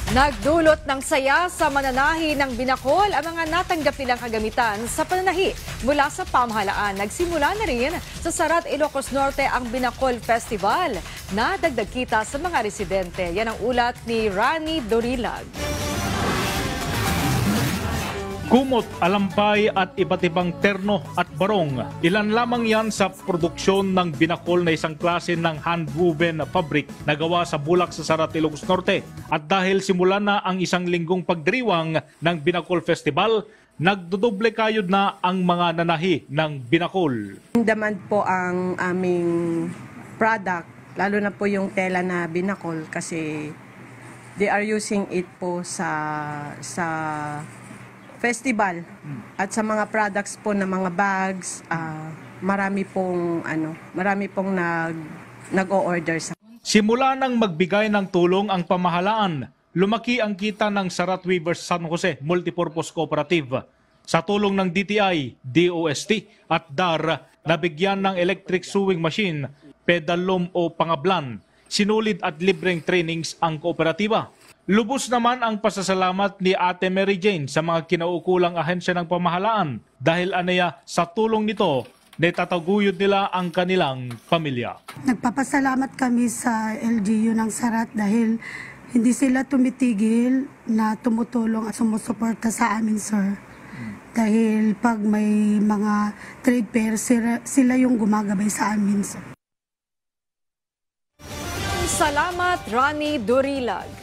Nagdulot ng saya sa mananahi ng Binacol ang mga natanggap nilang kagamitan sa pananahi mula sa pamahalaan. Nagsimula na rin sa Sarat, Ilocos Norte ang Binacol Festival na dagdag kita sa mga residente. Yan ang ulat ni Rani Dorilag. Kumot, alampay at iba't ibang terno at barong. Ilan lamang yan sa produksyon ng Binacol na isang klase ng hand-woven fabric na gawa sa bulak sa Sarat, Ilocos Norte. At dahil simula na ang isang linggong pagdiriwang ng Binacol Festival, nagdodoble kayod na ang mga nanahi ng Binacol. Demand po ang aming product, lalo na po yung tela na Binacol kasi they are using it po sa festival at sa mga products po na mga bags, marami pong nag-o-order sa. Simula nang magbigay ng tulong ang pamahalaan, lumaki ang kita ng Sarat Weavers San Jose Multipurpose Cooperative. Sa tulong ng DTI, DOST at DAR, nabigyan ng electric sewing machine, pedal loom o pangablan, sinulid at libreng trainings ang kooperatiba. Lubos naman ang pasasalamat ni Ate Mary Jane sa mga kinaukulang ahensya ng pamahalaan dahil anaya sa tulong nito, natataguyod nila ang kanilang pamilya. Nagpapasalamat kami sa LGU ng Sarat dahil hindi sila tumitigil na tumutulong at sumusuporta sa amin, sir. Dahil pag may mga trade fair, sila yung gumagabay sa amin, sir. Salamat, Rani Dorilag.